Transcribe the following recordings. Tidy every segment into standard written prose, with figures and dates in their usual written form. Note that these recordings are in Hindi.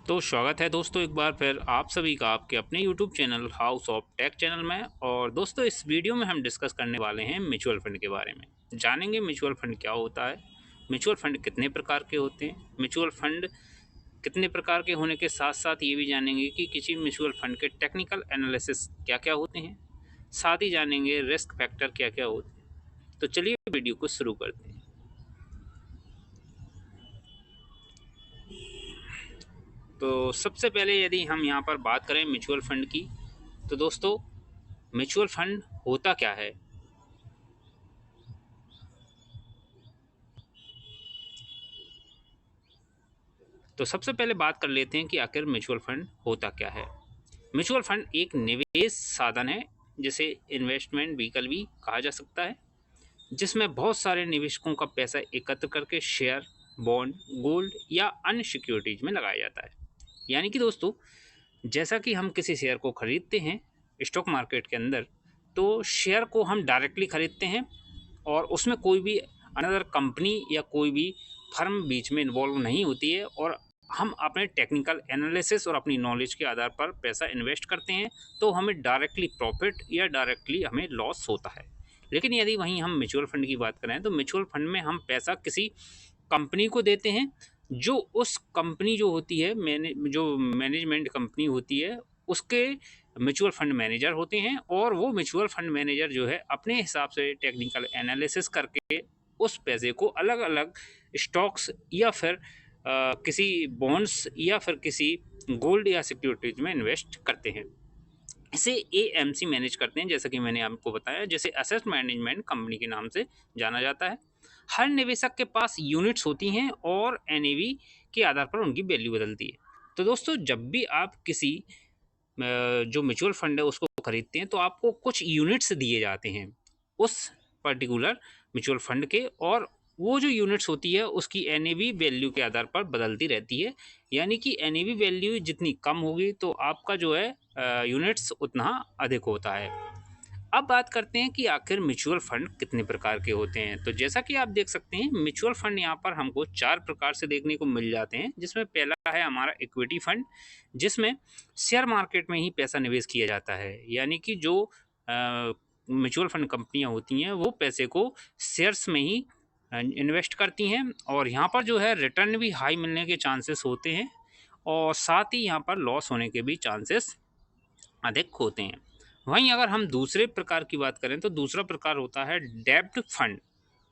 तो स्वागत है दोस्तों एक बार फिर आप सभी का आपके अपने YouTube channel house of take channel में। और दोस्तों इस वीडियो में हम डिस्कस करने वाले हैं म्यूचुअल फंड के बारे में। जानेंगे म्यूचुअल फंड क्या होता है, म्यूचुअल फंड कितने प्रकार के होते हैं, म्यूचुअल फंड कितने प्रकार के होने के साथ साथ ये भी जानेंगे कि किसी म्यूचुअल फंड के टेक्निकल एनालिसिस क्या क्या होते हैं। साथ ही जानेंगे रिस्क फैक्टर क्या क्या होते हैं। तो चलिए वीडियो को शुरू करते हैं। तो सबसे पहले यदि हम यहाँ पर बात करें म्यूचुअल फंड की, तो दोस्तों म्यूचुअल फंड होता क्या है। तो सबसे पहले बात कर लेते हैं कि आखिर म्यूचुअल फंड होता क्या है। म्यूचुअल फंड एक निवेश साधन है, जिसे इन्वेस्टमेंट व्हीकल भी कहा जा सकता है, जिसमें बहुत सारे निवेशकों का पैसा एकत्र करके शेयर, बॉन्ड, गोल्ड या अन्य सिक्योरिटीज में लगाया जाता है। यानी कि दोस्तों जैसा कि हम किसी शेयर को खरीदते हैं स्टॉक मार्केट के अंदर, तो शेयर को हम डायरेक्टली खरीदते हैं और उसमें कोई भी अनदर कंपनी या कोई भी फर्म बीच में इन्वॉल्व नहीं होती है, और हम अपने टेक्निकल एनालिसिस और अपनी नॉलेज के आधार पर पैसा इन्वेस्ट करते हैं, तो हमें डायरेक्टली प्रॉफिट या डायरेक्टली हमें लॉस होता है। लेकिन यदि वहीं हम म्यूचुअल फंड की बात करें, तो म्यूचुअल फंड में हम पैसा किसी कंपनी को देते हैं, जो उस कंपनी जो होती है जो मैनेजमेंट कंपनी होती है, उसके म्यूचुअल फंड मैनेजर होते हैं। और वो म्यूचुअल फंड मैनेजर जो है अपने हिसाब से टेक्निकल एनालिसिस करके उस पैसे को अलग अलग स्टॉक्स या फिर किसी बॉन्ड्स या फिर किसी गोल्ड या सिक्योरिटीज में इन्वेस्ट करते हैं। इसे एएमसी मैनेज करते हैं, जैसा कि मैंने आपको बताया, जैसे एसेट मैनेजमेंट कंपनी के नाम से जाना जाता है। हर निवेशक के पास यूनिट्स होती हैं और एनएवी के आधार पर उनकी वैल्यू बदलती है। तो दोस्तों जब भी आप किसी जो म्यूचुअल फंड है उसको खरीदते हैं, तो आपको कुछ यूनिट्स दिए जाते हैं उस पर्टिकुलर म्यूचुअल फंड के, और वो जो यूनिट्स होती है उसकी एनएवी वैल्यू के आधार पर बदलती रहती है। यानी कि एनएवी वैल्यू जितनी कम होगी तो आपका जो है यूनिट्स उतना अधिक होता है। अब बात करते हैं कि आखिर म्यूचुअल फंड कितने प्रकार के होते हैं। तो जैसा कि आप देख सकते हैं म्यूचुअल फंड यहाँ पर हमको 4 प्रकार से देखने को मिल जाते हैं, जिसमें पहला है हमारा इक्विटी फंड, जिसमें शेयर मार्केट में ही पैसा निवेश किया जाता है। यानी कि जो म्यूचुअल फंड कंपनियां होती हैं वो पैसे को शेयर्स में ही इन्वेस्ट करती हैं, और यहाँ पर जो है रिटर्न भी हाई मिलने के चांसेस होते हैं, और साथ ही यहाँ पर लॉस होने के भी चांसेस अधिक होते हैं। वहीं अगर हम दूसरे प्रकार की बात करें, तो दूसरा प्रकार होता है डेब्ट फंड।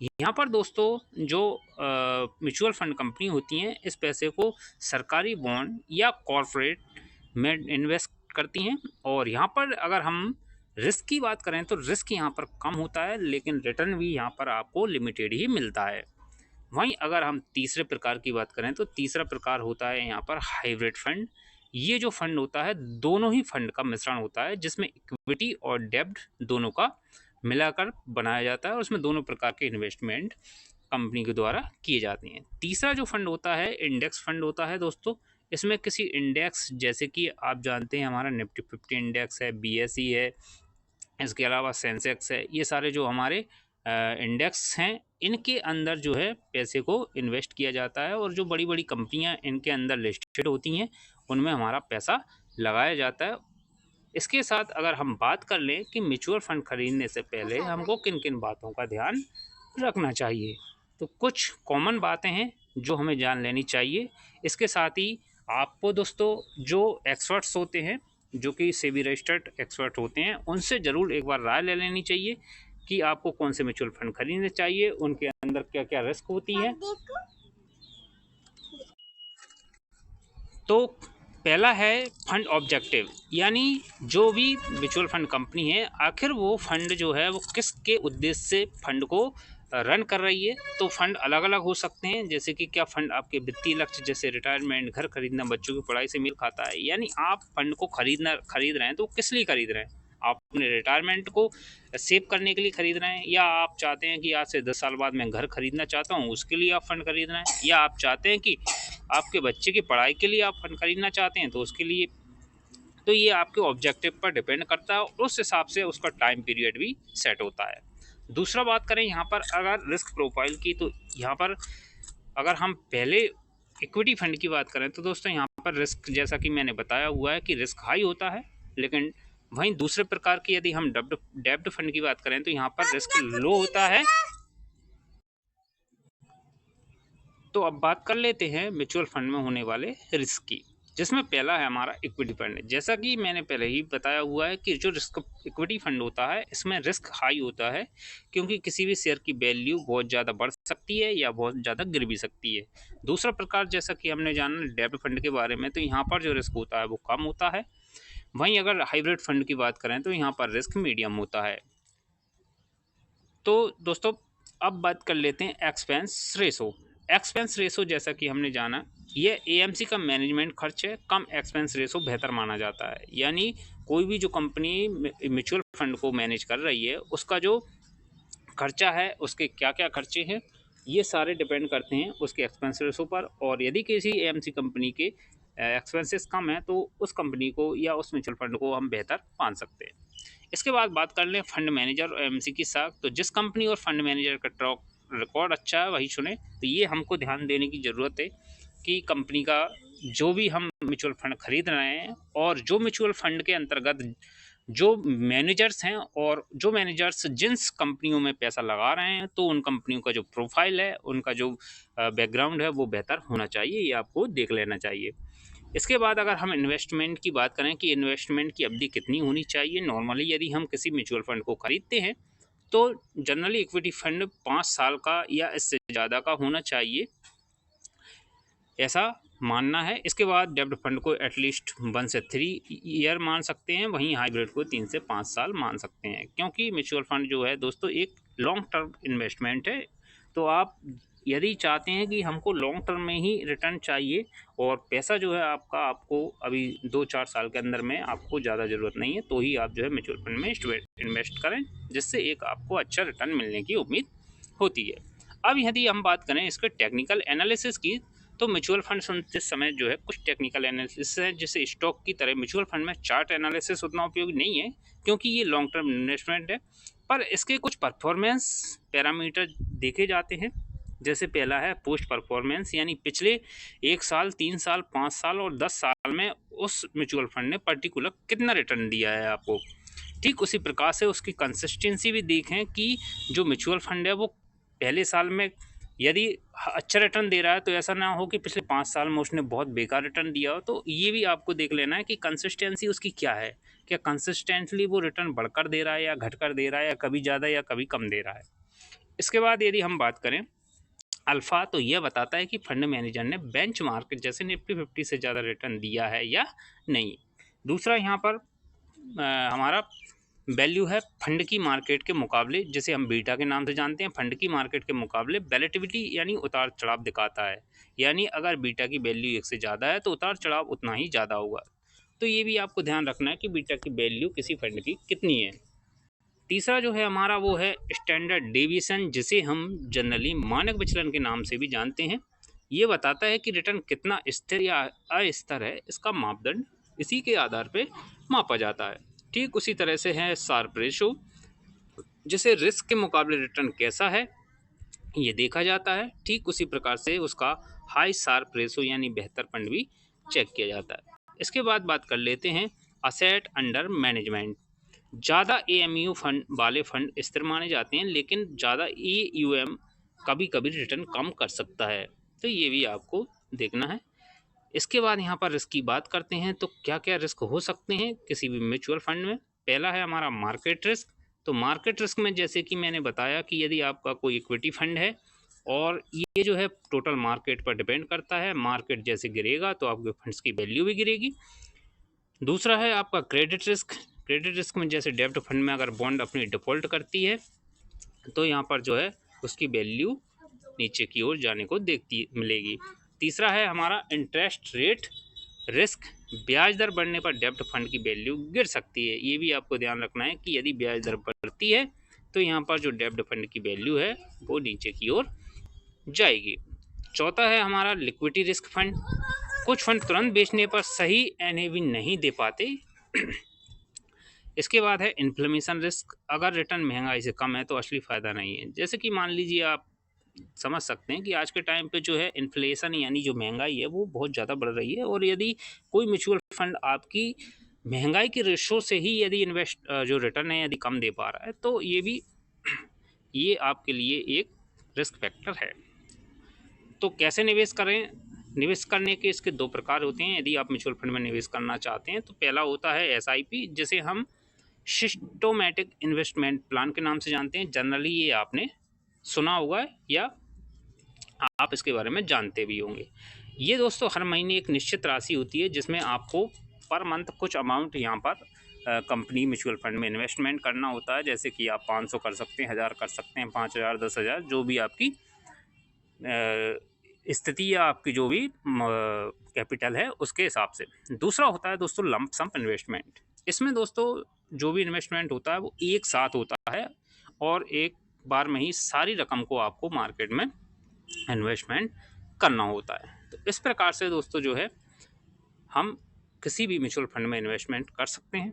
यहाँ पर दोस्तों जो म्यूचुअल फंड कंपनी होती हैं इस पैसे को सरकारी बॉन्ड या कॉरपोरेट में इन्वेस्ट करती हैं, और यहाँ पर अगर हम रिस्क की बात करें तो रिस्क यहाँ पर कम होता है, लेकिन रिटर्न भी यहाँ पर आपको लिमिटेड ही मिलता है। वहीं अगर हम तीसरे प्रकार की बात करें, तो तीसरा प्रकार होता है यहाँ पर हाइब्रिड फंड। ये जो फंड होता है दोनों ही फंड का मिश्रण होता है, जिसमें इक्विटी और डेब्ट दोनों का मिलाकर बनाया जाता है, और उसमें दोनों प्रकार के इन्वेस्टमेंट कंपनी के द्वारा किए जाते हैं। तीसरा जो फंड होता है इंडेक्स फंड होता है दोस्तों। इसमें किसी इंडेक्स, जैसे कि आप जानते हैं हमारा निफ्टी 50 इंडेक्स है, बीएसई है, इसके अलावा सेंसेक्स है, ये सारे जो हमारे इंडेक्स हैं इनके अंदर जो है पैसे को इन्वेस्ट किया जाता है, और जो बड़ी बड़ी कंपनियां इनके अंदर लिस्टेड होती हैं उनमें हमारा पैसा लगाया जाता है। इसके साथ अगर हम बात कर लें कि म्यूचुअल फंड खरीदने से पहले हमको किन किन बातों का ध्यान रखना चाहिए, तो कुछ कॉमन बातें हैं जो हमें जान लेनी चाहिए। इसके साथ ही आपको दोस्तों जो एक्सपर्ट्स होते हैं, जो कि सेबी रजिस्टर्ड एक्सपर्ट होते हैं, उनसे ज़रूर एक बार राय ले लेनी चाहिए कि आपको कौन से म्यूचुअल फंड खरीदने चाहिए, उनके अंदर क्या क्या रिस्क होती है। तो पहला है फंड ऑब्जेक्टिव, यानी जो भी म्यूचुअल फंड कंपनी है आखिर वो फंड जो है वो किसके उद्देश्य से फंड को रन कर रही है। तो फंड अलग अलग हो सकते हैं, जैसे कि क्या फंड आपके वित्तीय लक्ष्य जैसे रिटायरमेंट, घर खरीदना, बच्चों की पढ़ाई से मेल खाता है। यानी आप फंड को खरीद रहे हैं तो किस लिए खरीद रहे हैं, आप अपने रिटायरमेंट को सेव करने के लिए खरीद रहे हैं, या आप चाहते हैं कि आज से 10 साल बाद मैं घर खरीदना चाहता हूँ उसके लिए आप फंड खरीद रहे हैं, या आप चाहते हैं कि आपके बच्चे की पढ़ाई के लिए आप फंड खरीदना चाहते हैं तो उसके लिए। तो ये आपके ऑब्जेक्टिव पर डिपेंड करता है, और उस हिसाब से उसका टाइम पीरियड भी सेट होता है। दूसरा बात करें यहाँ पर अगर रिस्क प्रोफाइल की, तो यहाँ पर अगर हम पहले इक्विटी फंड की बात करें तो दोस्तों यहाँ पर रिस्क जैसा कि मैंने बताया हुआ है कि रिस्क हाई होता है, लेकिन वहीं दूसरे प्रकार की यदि हम डेब्ट फंड की बात करें तो यहाँ पर रिस्क लो होता है। तो अब बात कर लेते हैं म्यूचुअल फंड में होने वाले रिस्क की, जिसमें पहला है हमारा इक्विटी फंड। जैसा कि मैंने पहले ही बताया हुआ है कि जो रिस्क इक्विटी फंड होता है इसमें रिस्क हाई होता है, क्योंकि किसी भी शेयर की वैल्यू बहुत ज़्यादा बढ़ सकती है या बहुत ज़्यादा गिर भी सकती है। दूसरा प्रकार जैसा कि हमने जाना डेब्ट फंड के बारे में, तो यहाँ पर जो रिस्क होता है वो कम होता है। वहीं अगर हाइब्रिड फंड की बात करें तो यहाँ पर रिस्क मीडियम होता है। तो दोस्तों अब बात कर लेते हैं एक्सपेंस रेशो। एक्सपेंस रेशो जैसा कि हमने जाना, ये एएमसी का मैनेजमेंट खर्च है, कम एक्सपेंस रेशो बेहतर माना जाता है। यानी कोई भी जो कंपनी म्यूचुअल फंड को मैनेज कर रही है उसका जो खर्चा है, उसके क्या क्या खर्चे हैं, ये सारे डिपेंड करते हैं उसके एक्सपेंस रेशो पर। और यदि किसी एएमसी कंपनी के एक्सपेंसेस कम है तो उस कंपनी को या उस म्यूचुअल फंड को हम बेहतर मान सकते हैं। इसके बाद बात कर लें फंड मैनेजर और एमसी की साख। तो जिस कंपनी और फंड मैनेजर का ट्रैक रिकॉर्ड अच्छा है वही चुने। तो ये हमको ध्यान देने की ज़रूरत है कि कंपनी का जो भी हम म्यूचुअल फंड खरीद रहे हैं और जो म्यूचुअल फंड के अंतर्गत जो मैनेजर्स हैं और जो मैनेजर्स जिन कंपनियों में पैसा लगा रहे हैं, तो उन कंपनियों का जो प्रोफाइल है, उनका जो बैकग्राउंड है वो बेहतर होना चाहिए, ये आपको देख लेना चाहिए। इसके बाद अगर हम इन्वेस्टमेंट की बात करें कि इन्वेस्टमेंट की अवधि कितनी होनी चाहिए, नॉर्मली यदि हम किसी म्यूचुअल फंड को खरीदते हैं तो जनरली इक्विटी फंड 5 साल का या इससे ज़्यादा का होना चाहिए, ऐसा मानना है। इसके बाद डेब्ट फंड को एटलीस्ट 1 से 3 ईयर मान सकते हैं, वहीं हाइब्रिड को 3 से 5 साल मान सकते हैं, क्योंकि म्यूचुअल फंड जो है दोस्तों एक लॉन्ग टर्म इन्वेस्टमेंट है। तो आप यदि चाहते हैं कि हमको लॉन्ग टर्म में ही रिटर्न चाहिए और पैसा जो है आपका आपको अभी 2-4 साल के अंदर में आपको ज़्यादा ज़रूरत नहीं है, तो ही आप जो है म्यूचुअल फंड में इन्वेस्ट करें, जिससे एक आपको अच्छा रिटर्न मिलने की उम्मीद होती है। अब यदि हम बात करें इसके टेक्निकल एनालिसिस की, तो म्यूचुअल फंड सुनते समय जो है कुछ टेक्निकल एनालिसिस है, जैसे स्टॉक की तरह म्यूचुअल फंड में चार्ट एनालिसिस उतना उपयोगी नहीं है, क्योंकि ये लॉन्ग टर्म इन्वेस्टमेंट है। पर इसके कुछ परफॉर्मेंस पैरामीटर देखे जाते हैं। जैसे पहला है पोस्ट परफॉर्मेंस, यानी पिछले 1 साल, 3 साल, 5 साल और 10 साल में उस म्यूचुअल फंड ने पर्टिकुलर कितना रिटर्न दिया है आपको। ठीक उसी प्रकार से उसकी कंसिस्टेंसी भी देखें कि जो म्यूचुअल फंड है वो पहले साल में यदि अच्छा रिटर्न दे रहा है, तो ऐसा ना हो कि पिछले 5 साल में उसने बहुत बेकार रिटर्न दिया हो। तो ये भी आपको देख लेना है कि कंसिस्टेंसी उसकी क्या है, क्या कंसिस्टेंटली वो रिटर्न बढ़कर दे रहा है या घटकर दे रहा है, या कभी ज़्यादा या कभी कम दे रहा है। इसके बाद यदि हम बात करें अल्फ़ा, तो यह बताता है कि फंड मैनेजर ने बेंचमार्क जैसे निफ्टी 50 से ज़्यादा रिटर्न दिया है या नहीं। दूसरा यहाँ पर हमारा वैल्यू है फंड की मार्केट के मुकाबले, जिसे हम बीटा के नाम से जानते हैं। फंड की मार्केट के मुकाबले वैलेटिलिटी यानी उतार चढ़ाव दिखाता है, यानी अगर बीटा की वैल्यू 1 से ज़्यादा है तो उतार चढ़ाव उतना ही ज़्यादा होगा। तो ये भी आपको ध्यान रखना है कि बीटा की वैल्यू किसी फंड की कितनी है। तीसरा जो है हमारा वो है स्टैंडर्ड डेविएशन, जिसे हम जनरली मानक विचलन के नाम से भी जानते हैं। ये बताता है कि रिटर्न कितना स्थिर या अस्थिर है, इसका मापदंड इसी के आधार पर मापा जाता है। ठीक उसी तरह से है शार्प रेशो, जिसे रिस्क के मुकाबले रिटर्न कैसा है ये देखा जाता है। ठीक उसी प्रकार से उसका हाई शार्प रेशो यानी बेहतर फंड भी चेक किया जाता है। इसके बाद बात कर लेते हैं असेट अंडर मैनेजमेंट। ज़्यादा एएमयू फंड वाले फंड स्थिर माने जाते हैं, लेकिन ज़्यादा एयूएम कभी कभी रिटर्न कम कर सकता है, तो ये भी आपको देखना है। इसके बाद यहाँ पर रिस्क की बात करते हैं, तो क्या क्या रिस्क हो सकते हैं किसी भी म्यूचुअल फंड में। पहला है हमारा मार्केट रिस्क। तो मार्केट रिस्क में जैसे कि मैंने बताया कि यदि आपका कोई इक्विटी फंड है और ये जो है टोटल मार्केट पर डिपेंड करता है, मार्केट जैसे गिरेगा तो आपके फंड्स की वैल्यू भी गिरेगी। दूसरा है आपका क्रेडिट रिस्क। क्रेडिट रिस्क में जैसे डेब्ट फंड में अगर बॉन्ड अपनी डिफ़ॉल्ट करती है तो यहाँ पर जो है उसकी वैल्यू नीचे की ओर जाने को देखती मिलेगी। तीसरा है हमारा इंटरेस्ट रेट रिस्क। ब्याज दर बढ़ने पर डेब्ट फंड की वैल्यू गिर सकती है। ये भी आपको ध्यान रखना है कि यदि ब्याज दर बढ़ती है तो यहाँ पर जो डेब्ट फंड की वैल्यू है वो नीचे की ओर जाएगी। चौथा है हमारा लिक्विडिटी रिस्क फंड। कुछ फंड तुरंत बेचने पर सही एनएवी नहीं दे पाते। इसके बाद है इन्फ्लेमेशन रिस्क। अगर रिटर्न महंगाई से कम है तो असली फ़ायदा नहीं है। जैसे कि मान लीजिए आप समझ सकते हैं कि आज के टाइम पे जो है इन्फ्लेशन यानी जो महंगाई है वो बहुत ज़्यादा बढ़ रही है, और यदि कोई म्यूचुअल फंड आपकी महंगाई के रेशो से ही यदि जो रिटर्न है यदि कम दे पा रहा है, तो ये भी ये आपके लिए एक रिस्क फैक्टर है। तो कैसे निवेश करें? निवेश करने के इसके दो प्रकार होते हैं। यदि आप म्यूचुअल फंड में निवेश करना चाहते हैं तो पहला होता है एसआईपी, जिसे हम सिस्टोमैटिक इन्वेस्टमेंट प्लान के नाम से जानते हैं। जनरली ये आपने सुना होगा या आप इसके बारे में जानते भी होंगे। ये दोस्तों हर महीने एक निश्चित राशि होती है जिसमें आपको पर मंथ कुछ अमाउंट यहाँ पर कंपनी म्यूचुअल फंड में इन्वेस्टमेंट करना होता है। जैसे कि आप 500 कर सकते हैं, 1000 कर सकते हैं, 5000, 10,000, जो भी आपकी स्थिति या आपकी जो भी कैपिटल है उसके हिसाब से। दूसरा होता है दोस्तों लंप सम इन्वेस्टमेंट। इसमें दोस्तों जो भी इन्वेस्टमेंट होता है वो एक साथ होता है और एक बार में ही सारी रकम को आपको मार्केट में इन्वेस्टमेंट करना होता है। तो इस प्रकार से दोस्तों जो है हम किसी भी म्यूचुअल फंड में इन्वेस्टमेंट कर सकते हैं।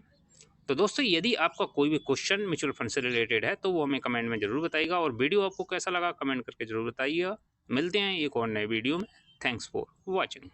तो दोस्तों यदि आपका कोई भी क्वेश्चन म्यूचुअल फंड से रिलेटेड है तो वो हमें कमेंट में ज़रूर बताइएगा, और वीडियो आपको कैसा लगा कमेंट करके ज़रूर बताइएगा। मिलते हैं एक और नए वीडियो में। Thanks for watching.